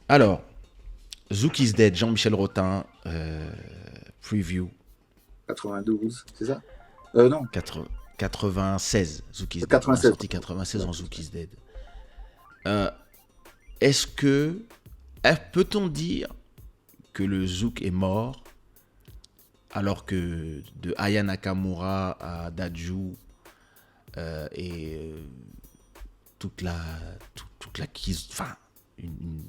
Alors, Zouk is Dead, Jean-Michel Rotin, preview 92, c'est ça? Non, 80 96, Zouk is Dead. On a 96. sorti 96 en Zouk is Dead. Euh, Est-ce que. Peut-on dire que le Zouk est mort alors que de Aya Nakamura à Daju et toute la. Toute la enfin, une-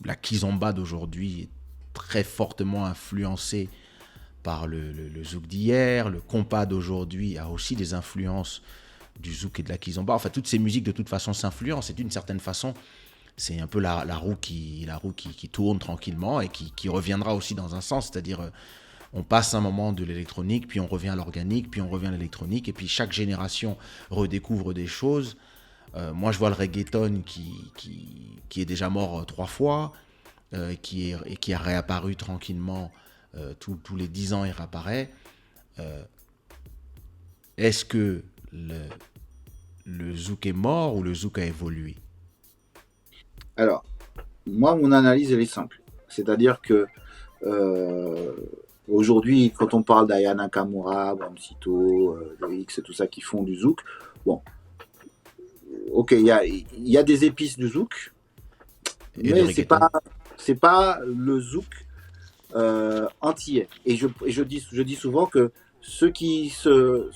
la kizomba d'aujourd'hui est très fortement influencée par le zouk d'hier. Le compas d'aujourd'hui a aussi des influences du zouk et de la kizomba. Enfin, toutes ces musiques de toute façon s'influencent. Et d'une certaine façon, c'est un peu la roue qui tourne tranquillement et qui reviendra aussi dans un sens. C'est-à-dire, on passe un moment de l'électronique, puis on revient à l'organique, puis on revient à l'électronique. Et puis chaque génération redécouvre des choses. Moi, je vois le reggaeton qui est déjà mort 3 fois, et qui a réapparu tranquillement tous les 10 ans, il réapparaît. Euh, Est-ce que le zouk est mort ou le zouk a évolué? Alors, moi, mon analyse, elle est simple. C'est-à-dire que euh, aujourd'hui, quand on parle d'Aya Nakamura, Bamsito, de X et tout ça qui font du zouk, bon, ok, il y a des épices du zouk, Et du mais reggaeton? c'est pas le zouk antillais. Et je dis souvent que ceux qui se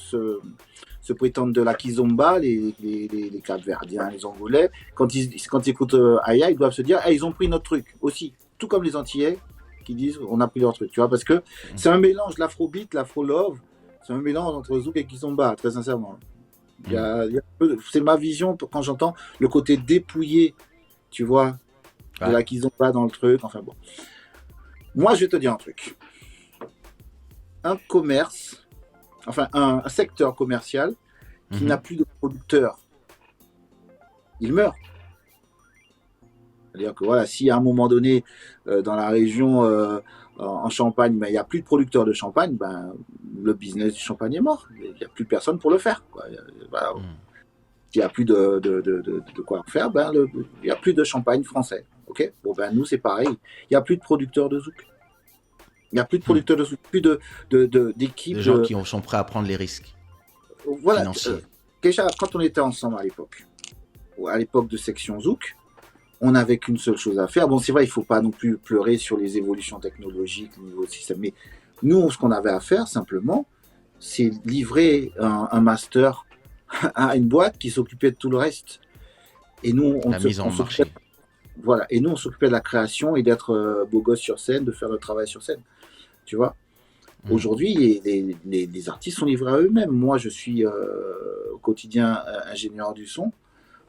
prétendent de la kizomba, les Capverdiens, les Angolais, quand ils écoutent Aya, ils doivent se dire, ah, ils ont pris notre truc aussi. Tout comme les Antillais qui disent, on a pris leur truc, tu vois, parce que c'est un mélange, l'afrobeat, l'afro-love, c'est un mélange entre zouk et kizomba, très sincèrement. C'est ma vision quand j'entends le côté dépouillé, tu vois, de Ouais. la kizomba dans le truc, enfin bon. Moi, je vais te dire un truc. Un commerce, enfin un secteur commercial qui n'a Mhm. plus de producteurs, il meurt. C'est-à-dire que voilà, si à un moment donné, dans la région, en Champagne, ben, il n'y a plus de producteurs de champagne, ben, le business du champagne est mort. Il n'y a plus personne pour le faire. Quoi. Voilà. Mhm. S'il n'y a plus de quoi faire, ben, il n'y a plus de champagne français. Ok, bon, ben, nous, c'est pareil. Il n'y a plus de producteurs de zouk. Il n'y a plus de Mhm. producteurs de zouk, plus d'équipes Des gens de. qui sont prêts à prendre les risques Voilà. financiers. Déjà, quand on était ensemble à l'époque de Section Zouk, on n'avait qu'une seule chose à faire. Bon, c'est vrai, il ne faut pas non plus pleurer sur les évolutions technologiques au niveau du système, mais nous, ce qu'on avait à faire simplement, c'est livrer un master à une boîte qui s'occupait de tout le reste. Et nous, La mise on en s'occupait, marché. voilà, et nous, on s'occupait de la création et d'être beau gosse sur scène, de faire le travail sur scène. Tu vois. Mhm. Aujourd'hui, les artistes sont livrés à eux-mêmes. Moi, je suis au quotidien ingénieur du son.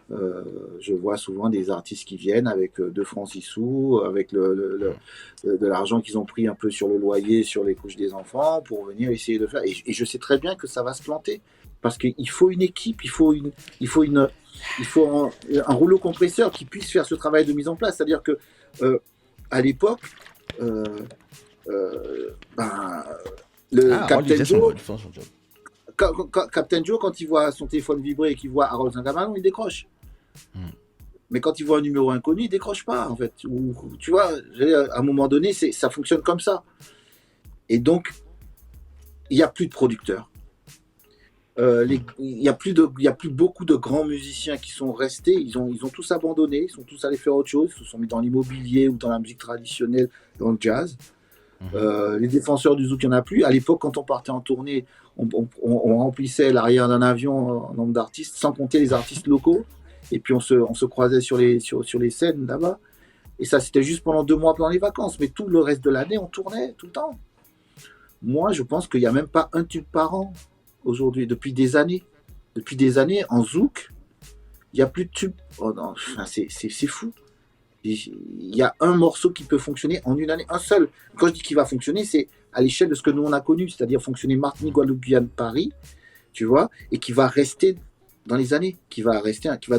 Je vois souvent des artistes qui viennent avec 2 francs 6 sous, avec de l'argent qu'ils ont pris un peu sur le loyer, sur les couches des enfants, pour venir essayer de faire. Et je sais très bien que ça va se planter. Parce qu'il faut une équipe, il faut, une, il faut un rouleau compresseur qui puisse faire ce travail de mise en place. C'est-à-dire que euh, à l'époque, euh, ben, le Ah, Harold, il faisait Captain son job. Joe, quand il voit son téléphone vibrer et qu'il voit Harold Saint-Gamalon, il décroche. Mhm. Mais quand il voit un numéro inconnu, il décroche pas, en fait. Tu vois, à un moment donné, ça fonctionne comme ça. Et donc, il n'y a plus de producteurs. Il y a plus beaucoup de grands musiciens qui sont restés. Ils ont tous abandonné. Ils sont tous allés faire autre chose. Ils se sont mis dans l'immobilier ou dans la musique traditionnelle, dans le jazz. Mhm. Les défenseurs du zouk, il n'y en a plus. À l'époque, quand on partait en tournée, on remplissait l'arrière d'un avion en nombre d'artistes, sans compter les artistes locaux. Et puis on se croisait sur les scènes là-bas. Et ça, c'était juste pendant 2 mois pendant les vacances. Mais tout le reste de l'année, on tournait tout le temps. Moi, je pense qu'il n'y a même pas un tube par an aujourd'hui, depuis des années. Depuis des années, en zouk, il n'y a plus de tube. Oh non, enfin, c'est fou. Il y a un morceau qui peut fonctionner en une année, un seul. Quand je dis qu'il va fonctionner, c'est à l'échelle de ce que nous on a connu, c'est-à-dire fonctionner Martinique, Guadeloupe, Guyane, Paris, tu vois, et qui va rester dans les années, qui va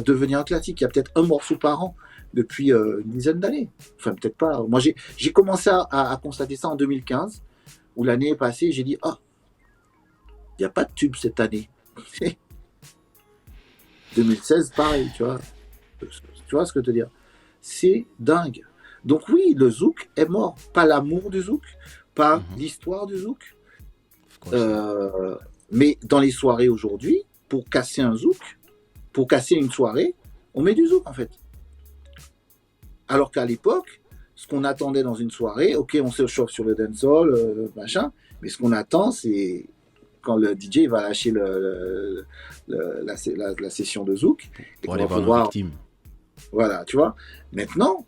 devenir un classique. Il y a peut-être un morceau par an depuis une dizaine d'années. Enfin, peut-être pas. Moi, j'ai commencé à constater ça en 2015, où l'année est passée, j'ai dit, ah, il n'y a pas de tube cette année. 2016, pareil, tu vois. Tu vois ce que je veux te dire. c'est dingue. Donc oui, le zouk est mort. Pas l'amour du zouk, pas l'histoire du zouk. Of course not. Mais dans les soirées aujourd'hui, pour casser un zouk, pour casser une soirée, on met du zouk en fait. Alors qu'à l'époque, ce qu'on attendait dans une soirée, ok, on se chauffe sur le dancehall, machin, mais ce qu'on attend, c'est quand le DJ va lâcher la session de zouk et Pour qu'on aller va voir nos pouvoir, victimes. voilà, tu vois. Maintenant,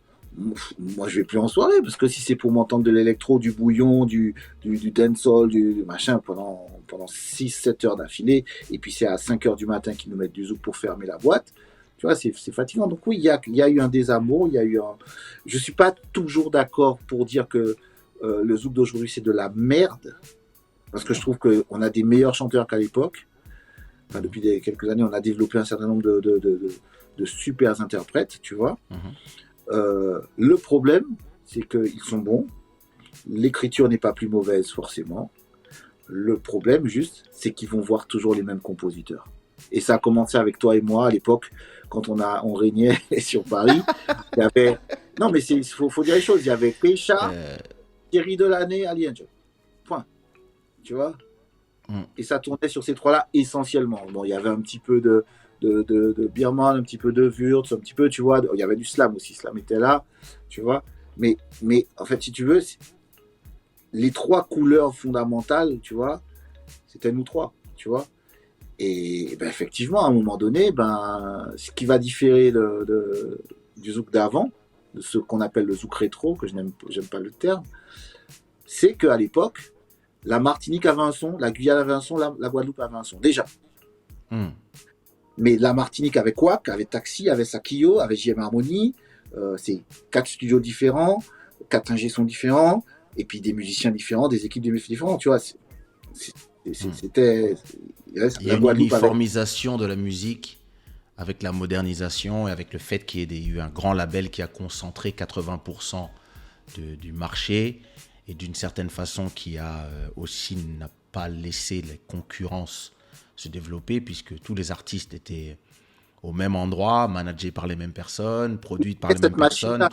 moi je vais plus en soirée parce que si c'est pour m'entendre de l'électro, du bouillon, du dancehall, du machin pendant 6-7 heures d'affilée, et puis c'est à 5 heures du matin qu'ils nous mettent du zouk pour fermer la boîte, tu vois, c'est fatigant. Donc oui, il y a eu un désamour, il y a eu un... Je suis pas toujours d'accord pour dire que le zouk d'aujourd'hui c'est de la merde, parce que je trouve qu'on a des meilleurs chanteurs qu'à l'époque. Enfin, depuis quelques années, on a développé un certain nombre de super interprètes, tu vois. Le problème, c'est qu'ils sont bons. L'écriture n'est pas plus mauvaise, forcément. Le problème, juste, c'est qu'ils vont voir toujours les mêmes compositeurs. Et ça a commencé avec toi et moi à l'époque, quand on régnait sur Paris. Il y avait... Non, mais il faut dire les choses. Il y avait Keisha, Thierry Delaney, Ali Angel. Point. Tu vois. Et ça tournait sur ces trois-là essentiellement. Bon, il y avait un petit peu de Birman, un petit peu de Wurtz, un petit peu, tu vois. Il y avait du slam aussi. Slam était là, tu vois. Mais en fait, si tu veux, les trois couleurs fondamentales, tu vois, c'était nous trois, tu vois. Et ben, effectivement, à un moment donné, ben, ce qui va différer du zouk d'avant, de ce qu'on appelle le zouk rétro, que j'aime pas le terme, c'est qu'à l'époque, la Martinique avait un son, la Guyane avait un son, la Guadeloupe avait un son, déjà. Mais la Martinique avait Quack, avait Taxi, avait Sakio, avait JM Harmony, c'est 4 studios différents, 4 ingé sons différents, et puis des musiciens différents, des équipes de musique différentes, tu vois. C'était... Il y a une uniformisation de la musique avec la modernisation et avec le fait qu'il y ait eu un grand label qui a concentré 80% du marché et d'une certaine façon qui a aussi n'a pas laissé les concurrences se développer puisque tous les artistes étaient au même endroit, managés par les mêmes personnes, produits par les mêmes personnes.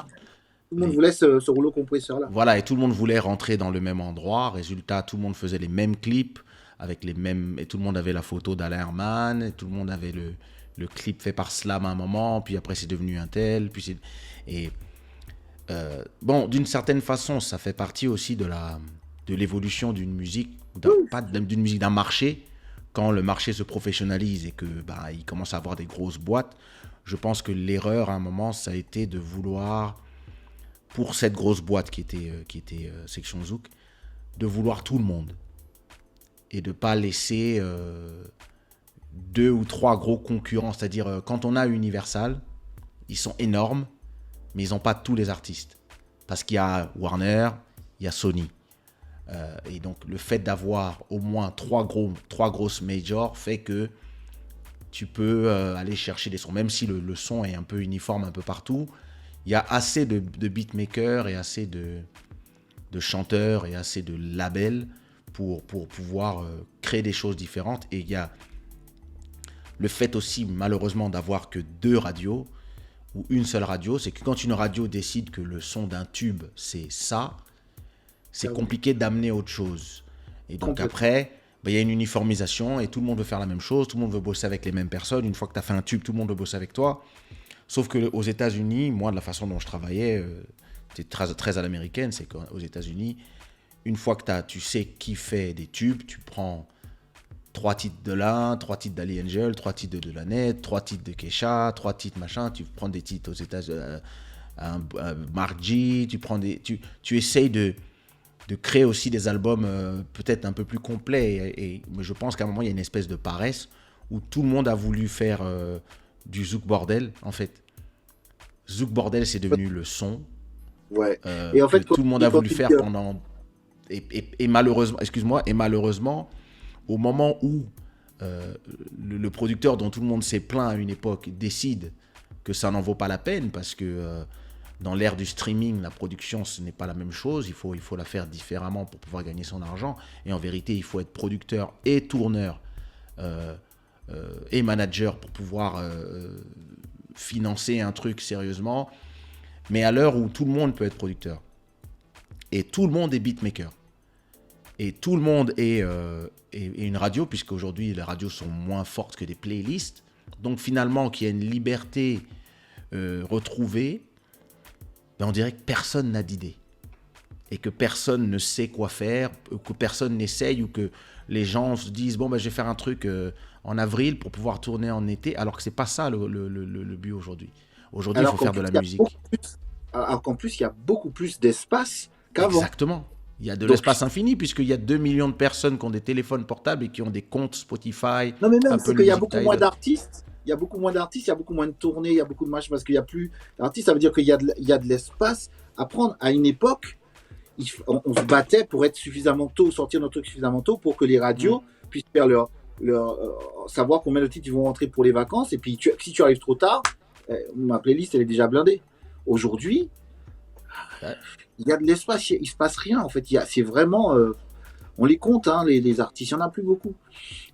Tout le monde voulait ce rouleau compresseur-là. Voilà, et tout le monde voulait rentrer dans le même endroit. Résultat, tout le monde faisait les mêmes clips avec les mêmes, et tout le monde avait la photo d'Alain Herman, et tout le monde avait le clip fait par Slam à un moment, puis après c'est devenu un tel, bon, d'une certaine façon, ça fait partie aussi de l'évolution d'une musique, pas d'une musique, d'un marché. Quand le marché se professionnalise et que il commence à avoir des grosses boîtes, je pense que l'erreur à un moment, ça a été de vouloir, pour cette grosse boîte qui était Section Zouk, de vouloir tout le monde et de ne pas laisser 2 ou 3 gros concurrents. C'est-à-dire, quand on a Universal, ils sont énormes, mais ils n'ont pas tous les artistes. Parce qu'il y a Warner, il y a Sony. Et donc, le fait d'avoir au moins 3 grosses majors fait que tu peux aller chercher des sons. Même si le son est un peu uniforme un peu partout, il y a assez de beatmakers et assez de chanteurs et assez de labels pour pouvoir créer des choses différentes. Et il y a le fait aussi, malheureusement, d'avoir que 2 radios ou une seule radio. C'est que quand une radio décide que le son d'un tube, c'est ça, c'est compliqué d'amener autre chose. Et donc après, il y a une uniformisation et tout le monde veut faire la même chose, tout le monde veut bosser avec les mêmes personnes. Une fois que tu as fait un tube, tout le monde veut bosser avec toi. Sauf qu'aux États-Unis, moi, de la façon dont je travaillais, c'était très à l'américaine, c'est qu'aux États-Unis, une fois que tu sais qui fait des tubes, tu prends 3 titres de l'un, 3 titres d'Ali Angel, 3 titres de Delaney, 3 titres de Kesha, 3 titres machin, tu prends des titres aux États-Unis, Mark G, tu essayes de créer aussi des albums peut-être un peu plus complets. Mais je pense qu'à un moment, il y a une espèce de paresse où tout le monde a voulu faire du Zouk Bordel, en fait. Zouk Bordel, c'est devenu le son et en fait, que tout le monde a voulu faire pendant... Et malheureusement, au moment où le producteur dont tout le monde s'est plaint à une époque décide que ça n'en vaut pas la peine parce que dans l'ère du streaming, la production, ce n'est pas la même chose. Il faut la faire différemment pour pouvoir gagner son argent. Et en vérité, il faut être producteur et tourneur et manager pour pouvoir financer un truc sérieusement. Mais à l'heure où tout le monde peut être producteur, et tout le monde est beatmaker, et tout le monde est une radio, puisqu'aujourd'hui les radios sont moins fortes que des playlists, donc finalement qu'il y a une liberté retrouvée, ben on dirait que personne n'a d'idée. Et que personne ne sait quoi faire, que personne n'essaye, ou que les gens se disent, bon, ben, je vais faire un truc en avril pour pouvoir tourner en été, alors que c'est pas ça le but aujourd'hui. Aujourd'hui, il faut Alors qu'en faire de plus, la il y a beaucoup musique. plus, alors qu'en plus, il y a beaucoup plus d'espace qu'avant. Exactement. Il y a de Donc, l'espace infini, puisqu'il y a 2 millions de personnes qui ont des téléphones portables et qui ont des comptes Spotify, non, mais même, c'est Apple qu'il y a Music, beaucoup moins Tidal. d'artistes. Il y a beaucoup moins d'artistes, il y a beaucoup moins de tournées, il y a beaucoup de matchs parce qu'il y a plus d'artistes. Ça veut dire il y a de l'espace à prendre. À une époque, on se battait pour être suffisamment tôt, sortir notre truc suffisamment tôt pour que les Mm. radios puissent faire savoir combien de titres ils vont rentrer pour les vacances. Et puis, si tu arrives trop tard, ma playlist, elle est déjà blindée. Aujourd'hui, Ouais. il y a de l'espace, il se passe rien en fait. C'est vraiment, on les compte, hein, les artistes, il n'y en a plus beaucoup.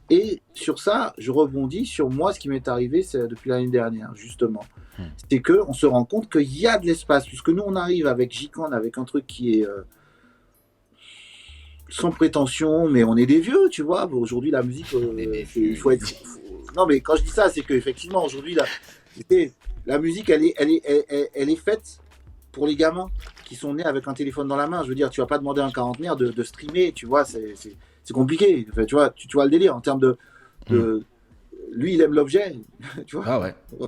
Et sur ça, je rebondis sur moi, ce qui m'est arrivé depuis l'année dernière, justement. Mm. C'est qu'on se rend compte qu'il y a de l'espace, puisque nous, on arrive avec J-Con, avec un truc qui est sans prétention, mais on est des vieux, tu vois. Aujourd'hui, la musique, On est des il vieux. faut être. Non, mais quand je dis ça, c'est qu'effectivement, aujourd'hui, la musique, elle est faite pour les gamins qui sont nés avec un téléphone dans la main. Je veux dire, tu vas pas demander à un quarantenaire de streamer, tu vois, c'est compliqué. Enfin, tu vois le délire en termes Mm. de lui, il aime l'objet, tu vois. Ah ouais, on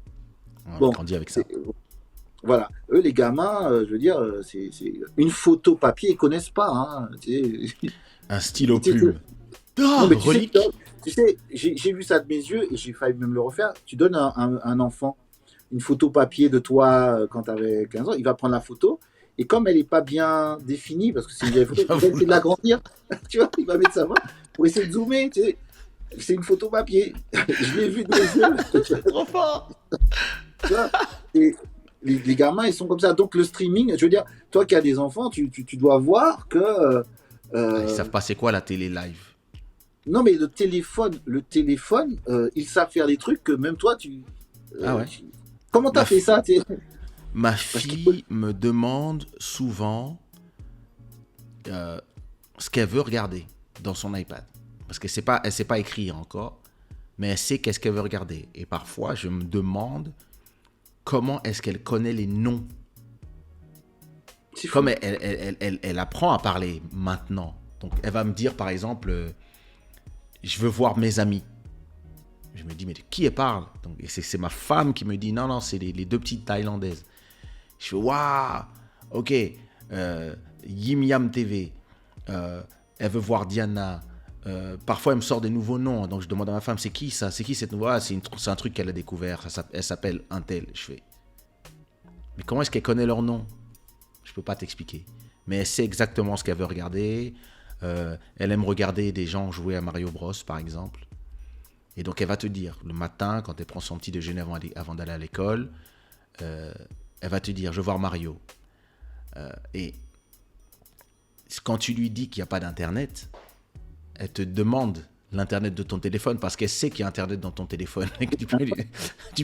a Bon, grandi avec ça. voilà. Eux, les gamins, je veux dire, c'est une photo papier, ils connaissent pas. Hein, Un stylo tu sais, plume. non, Ah, mais relique. j'ai vu ça de mes yeux et j'ai failli même le refaire. Tu donnes un enfant une photo papier de toi quand tu avais 15 ans, il va prendre la photo et comme elle n'est pas bien définie, parce que c'est une vieille photo, il va essayer de l'agrandir, tu vois, il va mettre sa main pour essayer de zoomer, tu sais. C'est une photo papier. Je l'ai vu de mes yeux. Trop fort. Tu vois, et les gamins, ils sont comme ça. Donc le streaming, je veux dire, toi qui as des enfants, tu dois voir que Ils savent pas c'est quoi la télé live. non, mais le téléphone, ils savent faire des trucs que même toi, Ah ouais. comment Ma, t'as fait ça, ma parce que fille me demande souvent euh, ce qu'elle veut regarder dans son iPad. Parce qu'elle ne sait pas écrire encore, mais elle sait qu'est-ce qu'elle veut regarder. Et parfois, je me demande comment est-ce qu'elle connaît les noms. c'est fou. Comme elle apprend à parler maintenant. Donc, elle va me dire, par exemple, je veux voir mes amis. Je me dis, mais de qui elle parle? Donc, et c'est ma femme qui me dit, non, non, c'est les deux petites Thaïlandaises. Je fais, waouh, ok, Yim Yam TV, elle veut voir Diana. Parfois, elle me sort des nouveaux noms. Donc, je demande à ma femme, c'est qui ça? C'est qui cette nouvelle? Ah, c'est un truc qu'elle a découvert. Elle s'appelle Untel. Je fais, mais comment est-ce qu'elle connaît leur nom? Je peux pas t'expliquer. Mais elle sait exactement ce qu'elle veut regarder. Elle aime regarder des gens jouer à Mario Bros, par exemple. Et donc, elle va te dire, le matin, quand elle prend son petit déjeuner avant d'aller à l'école, elle va te dire, je veux voir Mario. Et quand tu lui dis qu'il n'y a pas d'Internet, elle te demande l'Internet de ton téléphone parce qu'elle sait qu'il y a Internet dans ton téléphone. Et que tu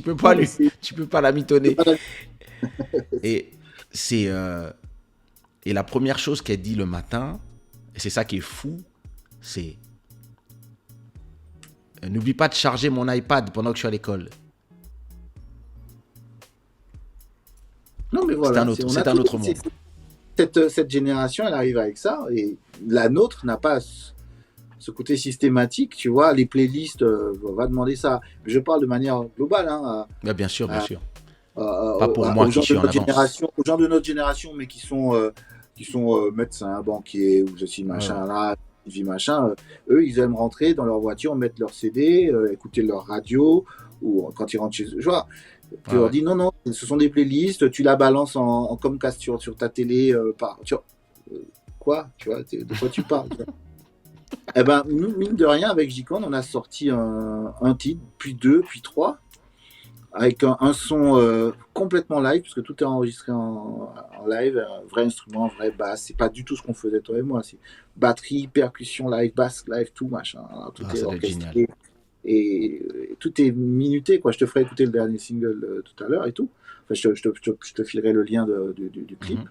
peux pas Non, mais tu peux pas la mitonner. Et c'est et la première chose qu'elle dit le matin, et c'est ça qui est fou, c'est n'oublie pas de charger mon iPad pendant que je suis à l'école. non, mais C'est voilà, un autre monde. cette génération, elle arrive avec ça, et la nôtre n'a pas ce côté systématique, tu vois, les playlists, va demander ça. Je parle de manière globale, hein, Mais bien sûr, bien à, sûr. Pas pour moi aux qui gens de suis en notre avance. génération, aux gens de notre génération, mais qui sont médecins, banquiers ou ceci, machin, Ouais. là, vie machin. Eux, ils aiment rentrer dans leur voiture, mettre leur CD, écouter leur radio, ou quand ils rentrent chez eux. Je vois, tu Ouais, leur ouais. dis non, non, ce sont des playlists, tu la balances en Comcast sur ta télé, quoi, tu vois, de quoi tu parles, tu vois. Eh ben, nous, mine de rien, avec J-Con, on a sorti un titre, puis deux, puis trois, avec un son complètement live, puisque tout est enregistré en live, un vrai instrument, vrai basse. C'est pas du tout ce qu'on faisait toi et moi. C'est batterie, percussion live, basse live, tout machin. Alors, tout Ah, est ça doit être génial. orchestré et tout est minuté, quoi. Je te ferai écouter le dernier single tout à l'heure et tout. Enfin, je te filerai le lien du clip. Mhm.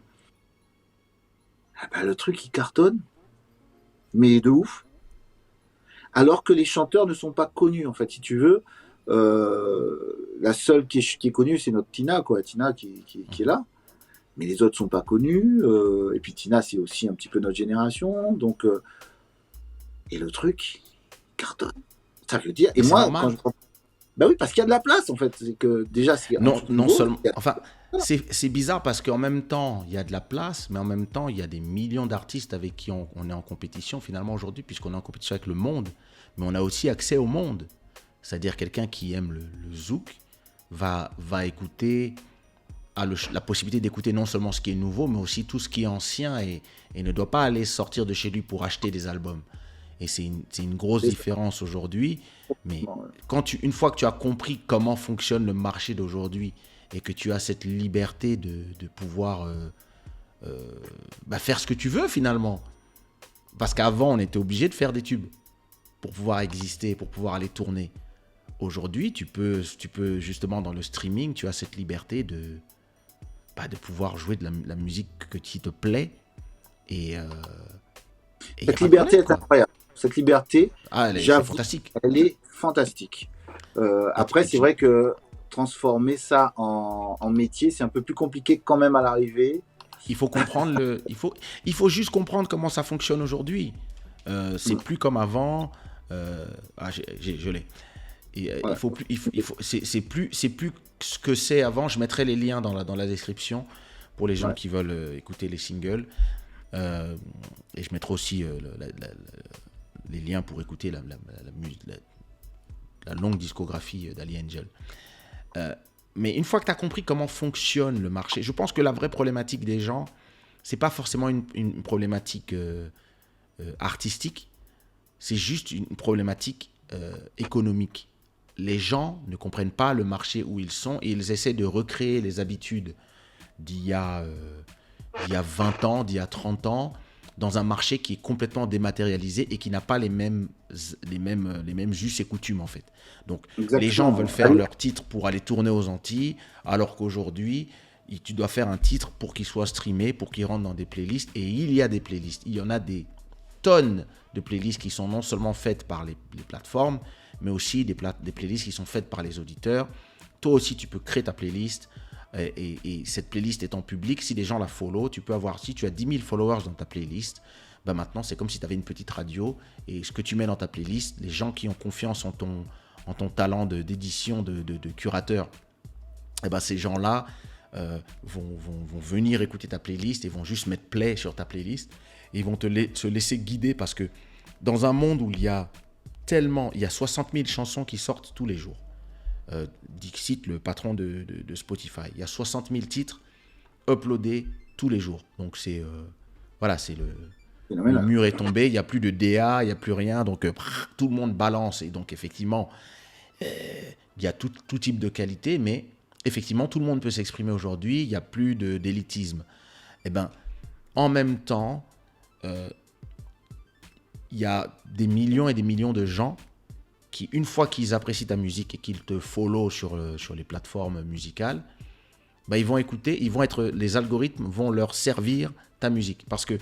Ah bah, le truc, il cartonne, mais de ouf. Alors que les chanteurs ne sont pas connus, en fait, si tu veux. La seule qui est connue, c'est notre Tina, quoi. Tina qui est Mhm. là. Mais les autres sont pas connus. Et puis Tina, c'est aussi un petit peu notre génération. Donc, et le truc, il cartonne. Ça veut dire. Et Mais c'est moi, quand normal. je. Bah oui, parce qu'il y a de la place, en fait. C'est que déjà, c'est un Non, truc non nouveau. seulement. Enfin, c'est bizarre parce qu'en même temps, il y a de la place, mais en même temps, il y a des millions d'artistes avec qui on est en compétition finalement aujourd'hui, puisqu'on est en compétition avec le monde. Mais on a aussi accès au monde. C'est-à-dire quelqu'un qui aime le zouk va écouter, la possibilité d'écouter non seulement ce qui est nouveau, mais aussi tout ce qui est ancien et ne doit pas aller sortir de chez lui pour acheter des albums. Et c'est une grosse C'est ça. différence aujourd'hui. Mais Bon, une fois que tu as compris comment fonctionne le marché d'aujourd'hui et que tu as cette liberté de pouvoir faire ce que tu veux finalement. Parce qu'avant, on était obligé de faire des tubes pour pouvoir exister, pour pouvoir aller tourner. Aujourd'hui, tu peux justement dans le streaming, tu as cette liberté de pouvoir jouer de la musique qui te plaît et il n'y a cette pas de liberté problème est quoi. incroyable. Cette liberté, Ah, c'est j'avoue, fantastique. elle est fantastique. Et Après, c'est vrai que transformer ça en métier, c'est un peu plus compliqué quand même à l'arrivée. il faut comprendre il faut juste comprendre comment ça fonctionne aujourd'hui. C'est Mm. plus comme avant. Je l'ai. Et, il Ouais. faut plus, c'est plus ce que c'est avant. Je mettrai les liens dans la description pour les gens Ouais. qui veulent écouter les singles. Et je mettrai aussi les liens pour écouter la longue discographie d'Ali Angel. Mais une fois que tu as compris comment fonctionne le marché, je pense que la vraie problématique des gens, c'est pas forcément une problématique artistique, c'est juste une problématique économique. Les gens ne comprennent pas le marché où ils sont et ils essaient de recréer les habitudes d'il y a 20 ans, d'il y a 30 ans, dans un marché qui est complètement dématérialisé et qui n'a pas les mêmes us et coutumes en fait. Donc les gens veulent Exactement. faire leur titre pour aller tourner aux Antilles, alors qu'aujourd'hui, tu dois faire un titre pour qu'il soit streamé, pour qu'il rentre dans des playlists. Et il y a des playlists. Il y en a des tonnes de playlists qui sont non seulement faites par les plateformes, mais aussi des playlists qui sont faites par les auditeurs. Toi aussi, tu peux créer ta playlist. Et cette playlist étant publique, si les gens la follow, tu peux avoir, si tu as 10 000 followers dans ta playlist, ben maintenant c'est comme si tu avais une petite radio et ce que tu mets dans ta playlist, les gens qui ont confiance en ton talent d'édition, de curateur, et ben ces gens-là vont venir écouter ta playlist et vont juste mettre play sur ta playlist et ils vont se laisser guider parce que dans un monde où il y a 60 000 chansons qui sortent tous les jours. Dixit, le patron de Spotify. Il y a 60 000 titres uploadés tous les jours. Donc voilà, le Phénoménal. mur est tombé, il n'y a plus de DA, il n'y a plus rien, donc tout le monde balance. Et donc effectivement, il y a tout type de qualité, mais effectivement, tout le monde peut s'exprimer aujourd'hui, il n'y a plus d'élitisme. Et ben, en même temps, il y a des millions et des millions de gens qui, une fois qu'ils apprécient ta musique et qu'ils te follow sur les plateformes musicales, bah, ils vont écouter, les algorithmes vont leur servir ta musique. Parce que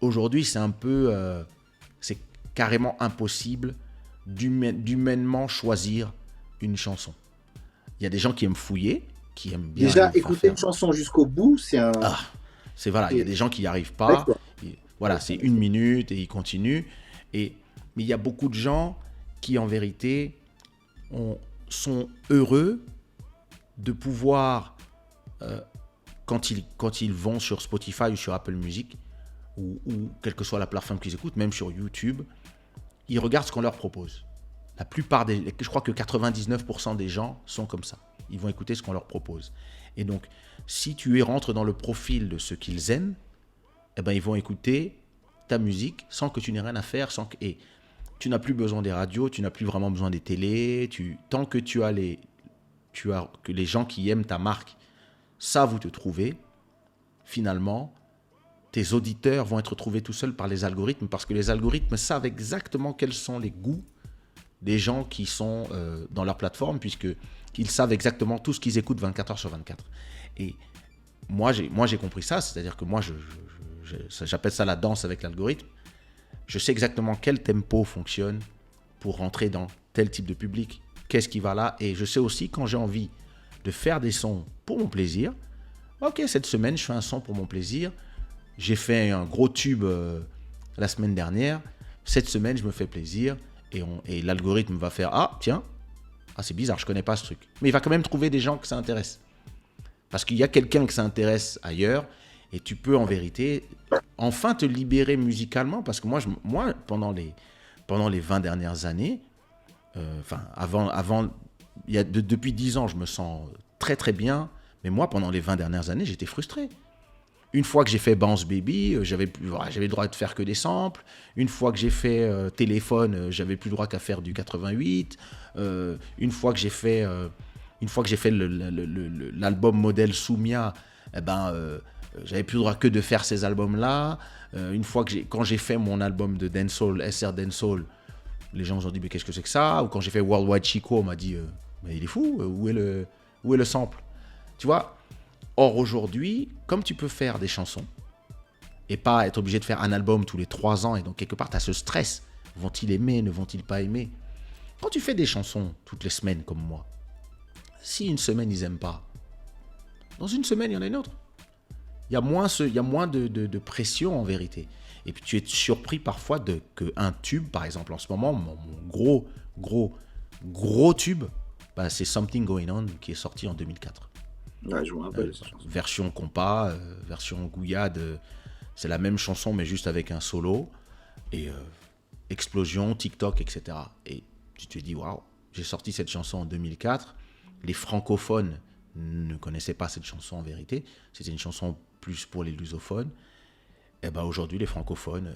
aujourd'hui, c'est carrément impossible d'humainement choisir une chanson. Il y a des gens qui aiment fouiller, qui aiment bien Déjà, aller écouter faire. une chanson jusqu'au bout, c'est un. Ah, voilà, il y a des gens qui n'y arrivent pas. D'accord. Voilà, c'est 1 minute et ils continuent. Mais il y a beaucoup de gens qui, en vérité, sont heureux de pouvoir, quand ils vont sur Spotify ou sur Apple Music, ou quelle que soit la plateforme qu'ils écoutent, même sur YouTube, ils regardent ce qu'on leur propose. Je crois que 99% des gens sont comme ça. Ils vont écouter ce qu'on leur propose. Et donc, si tu rentres dans le profil de ce qu'ils aiment, eh ben, ils vont écouter ta musique sans que tu n'aies rien à faire. Et tu n'as plus besoin des radios, tu n'as plus vraiment besoin des télés. Tant que que les gens qui aiment ta marque savent où te trouver, finalement, tes auditeurs vont être trouvés tout seuls par les algorithmes parce que les algorithmes savent exactement quels sont les goûts des gens qui sont dans leur plateforme puisque qu'ils savent exactement tout ce qu'ils écoutent 24 heures sur 24. Et moi, j'ai compris ça, c'est-à-dire que moi, j'appelle ça la danse avec l'algorithme. Je sais exactement quel tempo fonctionne pour rentrer dans tel type de public, qu'est-ce qui va là, et je sais aussi quand j'ai envie de faire des sons pour mon plaisir. Ok, cette semaine, je fais un son pour mon plaisir. J'ai fait un gros tube la semaine dernière. Cette semaine, je me fais plaisir et l'algorithme va faire « Ah, tiens, c'est bizarre, je ne connais pas ce truc. » Mais il va quand même trouver des gens que ça intéresse. Parce qu'il y a quelqu'un que ça intéresse ailleurs et tu peux en vérité enfin te libérer musicalement. Parce que moi pendant les 20 dernières années, depuis 10 ans, je me sens très très bien. Mais moi, pendant les 20 dernières années, j'étais frustré. Une fois que j'ai fait Bounce Baby, j'avais le droit de faire que des samples. Une fois que j'ai fait Téléphone, j'avais plus le droit qu'à faire du 88. Une fois que j'ai fait l'album modèle Soumia, j'avais plus le droit que de faire ces albums-là. Quand j'ai fait mon album de dancehall, SR Dancehall, les gens nous ont dit mais qu'est-ce que c'est que ça? Ou quand j'ai fait Worldwide Chico, on m'a dit mais il est fou, où est le sample? Tu vois? Or, aujourd'hui, comme tu peux faire des chansons et pas être obligé de faire un album tous les 3 ans, et donc quelque part, tu as ce stress. Vont-ils aimer, ne vont-ils pas aimer? Quand tu fais des chansons toutes les semaines comme moi, si une semaine, ils n'aiment pas, dans une semaine, il y en a une autre. Il y a moins de pression en vérité. Et puis, tu es surpris parfois qu'un tube, par exemple, en ce moment, mon gros tube, c'est Something Going On qui est sorti en 2004. Ouais, je me rappelle. Version compas, version gouillade, c'est la même chanson mais juste avec un solo et explosion, TikTok, etc. Et tu te dis waouh, j'ai sorti cette chanson en 2004. Les francophones ne connaissaient pas cette chanson en vérité. C'était une chanson plus pour les lusophones. Et aujourd'hui les francophones,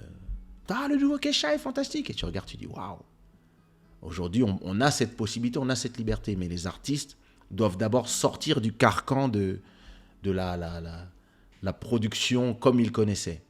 le nouveau Kesha est fantastique. Et tu regardes, tu dis waouh. Aujourd'hui on a cette possibilité, on a cette liberté, mais les artistes doivent d'abord sortir du carcan de la production comme ils connaissaient.